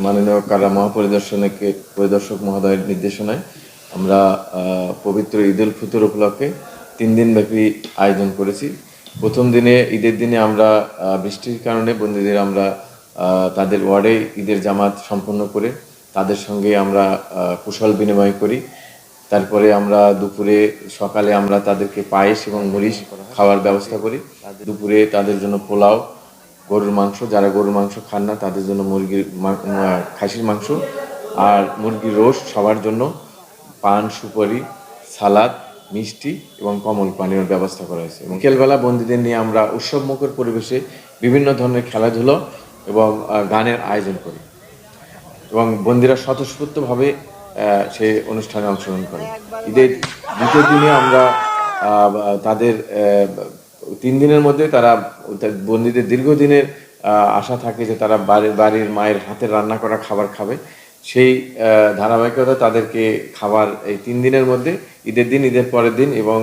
মাননীয় কারা পরিদর্শক মহোদয়ের নির্দেশনায় আমরা পবিত্র ঈদ উল ফিতর উপলক্ষে 3 দিনব্যাপী আয়োজন করেছি। প্রথম দিনে ঈদের দিনে আমরা বৃষ্টির কারণে বন্দীদের আমরা তাদের ওয়ার্ডে ঈদের জামাত সম্পন্ন করে তাদের সঙ্গে আমরা কুশল বিনিময় করি। তারপরে আমরা সকালে আমরা তাদেরকে পায়েস এবং মরিচ খাওয়ার ব্যবস্থা করি। দুপুরে তাদের জন্য পোলাও, গরুর মাংস, যারা গরুর মাংস খান না তাদের জন্য খাসির মাংস আর মুরগির রোস্ট, সবার জন্য পান, সুপারি, সালাদ, মিষ্টি এবং কমল পানীয়র ব্যবস্থা করা হয়েছে। এবং বিকেলবেলা বন্দীদের নিয়ে আমরা উৎসবমুখর পরিবেশে বিভিন্ন ধরনের খেলাধুলো এবং গানের আয়োজন করি এবং বন্দীরা স্বতঃস্ফূর্তভাবে সেই অনুষ্ঠানে অংশগ্রহণ করে। ঈদের দ্বিতীয় দিনে আমরা তাদের 3 দিনের মধ্যে তারা বন্দীদের দীর্ঘদিনের আশা থাকে যে তারা বাড়ির মায়ের হাতের রান্না করা খাবার খাবে। সেই ধারাবাহিকতা তাদেরকে খাবার এই 3 দিনের মধ্যে, ঈদের দিন, ঈদের পরের দিন এবং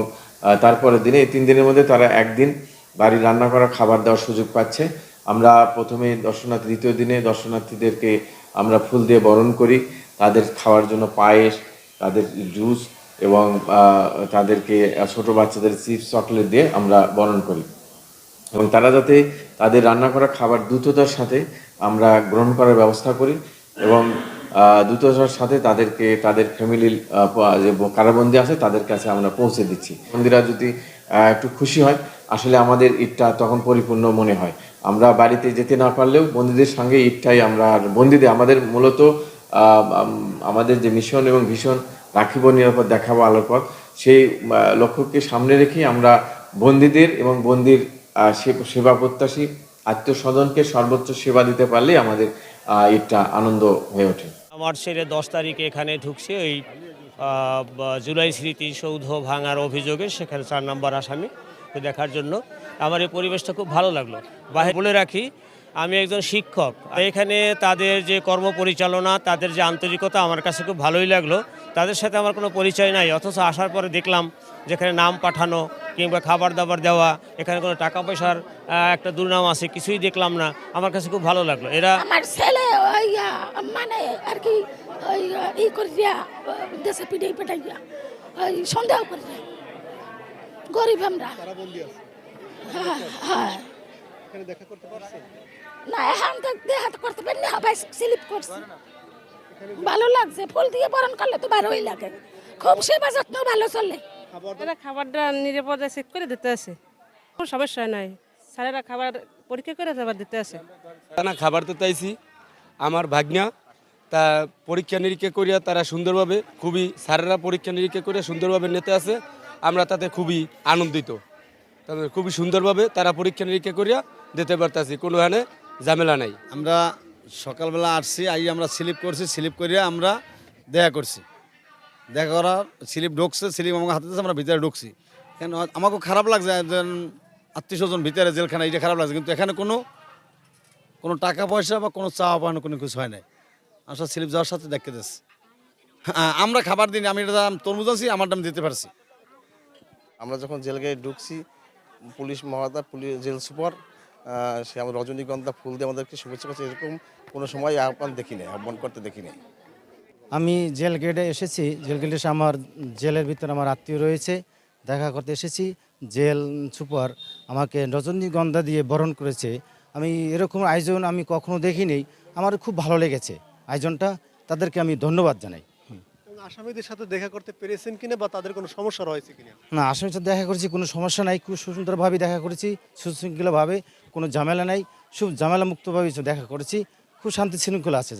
তারপরের দিনে, এই 3 দিনের মধ্যে তারা একদিন বাড়ির রান্না করা খাবার দেওয়ার সুযোগ পাচ্ছে। আমরা প্রথমে দ্বিতীয় দিনে দর্শনার্থীদেরকে আমরা ফুল দিয়ে বরণ করি, তাদের খাওয়ার জন্য পায়েস, তাদের জুস এবং তাদেরকে ছোট বাচ্চাদের চিপস, চকলেট দিয়ে আমরা বরণ করি এবং তারা যাতে তাদের রান্না করা খাবার দ্রুততার সাথে আমরা গ্রহণ করার ব্যবস্থা করি এবং দ্রুততার সাথে তাদেরকে তাদের ফ্যামিলির যে কারাবন্দী আছে তাদের কাছে আমরা পৌঁছে দিচ্ছি। বন্দীরা যদি একটু খুশি হয়, আসলে আমাদের ঈদটা তখন পরিপূর্ণ মনে হয়। আমরা বাড়িতে যেতে না পারলেও বন্দীদের সঙ্গে ঈদটাই আমরা, বন্দীদের আমাদের মূলত আমাদের যে মিশন এবং ভীষণ রাখিব নিরাপদ, দেখাবো আলোর পথ, সেই লক্ষ্যকে সামনে রেখেই আমরা বন্দীদের এবং বন্দীর সেবা প্রত্যাশী আত্মীয়স্বজনকে সর্বোচ্চ সেবা দিতে পারলেই আমাদের ঈদটা আনন্দ হয়ে ওঠে। আমার ছেলে 10 তারিখে এখানে ঢুকছে ওই জুলাই স্মৃতিসৌধ ভাঙার অভিযোগে, সেখানে 4 নম্বর আসামি দেখার জন্য। আমার এই পরিবেশটা খুব ভালো লাগলো। বলে রাখি, আমি একজন শিক্ষক। এখানে তাদের যে কর্মপরিচালনা, তাদের যে আন্তরিকতা আমার কাছে খুব ভালোই লাগলো। তাদের সাথে আমার কোনো পরিচয় নাই, অথচ আসার পরে দেখলাম যেখানে নাম পাঠানো কিংবা খাবার দাবার দেওয়া, এখানে কোনো টাকা পয়সার একটা দুর্নাম আছে, কিছুই দেখলাম না। আমার কাছে খুব ভালো লাগলো। এরা আমার ছেলে মানে আর কি ই করিয়া দেশে পিড়ে পেটাইয়া সন্দেহ করিয়া গরিব আমরা। হ্যাঁ হ্যাঁ, দেখা করতে পারছেন না এখন তো দেখা করতে পারি না, ভাই স্লিপ করছে। ভালো লাগছে, ফুল দিয়ে বরণ করলে তো ভালোই লাগে। খুব সেবা যত্ন ভালো চলে। খাবারটা নিরাপদে চেক করে দিতে আছে, কোনো সমস্যা নাই। স্যারেরা খাবার পরীক্ষা করে আবার দিতে আছে। না, খাবার তো চাইছি আমার ভাগ্না, তা পরীক্ষা নিরীক্ষা করিয়া তারা সুন্দরভাবে, স্যারেরা পরীক্ষা নিরীক্ষা করিয়া সুন্দরভাবে নিতে আছে। আমরা তাতে খুবই আনন্দিত। তবে খুবই সুন্দরভাবে তারা পরীক্ষা নিরীক্ষা করিয়া দিতে পারতেছি, কোনো হানে ঝামেলা নাই। আমরা সকালবেলা আসছি, আমরা স্লিপ করছি, স্লিপ করিয়া আমরা দেখা করছি। দেখা করার স্লিপ ঢুকছে, স্লিপ আমাকে হাতে দিচ্ছে, আমরা ভিতরে ঢুকছি। কেন আমাকে খারাপ লাগছে, একজন আত্মীয় স্বজন ভিতরে জেলখানা, এটা খারাপ লাগছে। কিন্তু এখানে কোনো টাকা পয়সা বা কোনো চাওয়া পাওয়ানো কোনো কিছু হয় নাই। আসলে স্লিপ যাওয়ার সাথে দেখতে দিচ্ছে। আমরা খাবার দিন, আমি এটা তরমুজ আছি, আমার দাম দিতে পারছি। আমরা যখন জেলগায়ে ঢুকছি, পুলিশ মহোদয়, জেল সুপার সে আমার রজনীগন্ধা ফুল দিয়ে আমাদেরকে শুভেচ্ছা করছে, এরকম কোনো সময় আহ্বান করতে দেখি নাই। আমি জেল গেটে এসেছি, জেল গেটে এসে আমার জেলের ভিতরে আমার আত্মীয় রয়েছে, দেখা করতে এসেছি। জেল সুপার আমাকে রজনীগন্ধা দিয়ে বরণ করেছে। আমি এরকম আয়োজন আমি কখনো দেখিনি, আমার খুব ভালো লেগেছে আয়োজনটা। তাদেরকে আমি ধন্যবাদ জানাই। আসামিদের সাথে দেখা করতে পেরেছেন কিনা বা তাদের কোনো সমস্যা রয়েছে কিনা? না, আসামির সাথে দেখা করেছি, কোনো সমস্যা নাই, খুব সুন্দরভাবে দেখা করেছি, সুশৃঙ্খলাভাবে, কোনো ঝামেলা নাই, খুব ঝামেলা মুক্তভাবে দেখা করেছি, খুব শান্তি শৃঙ্খলা আছে।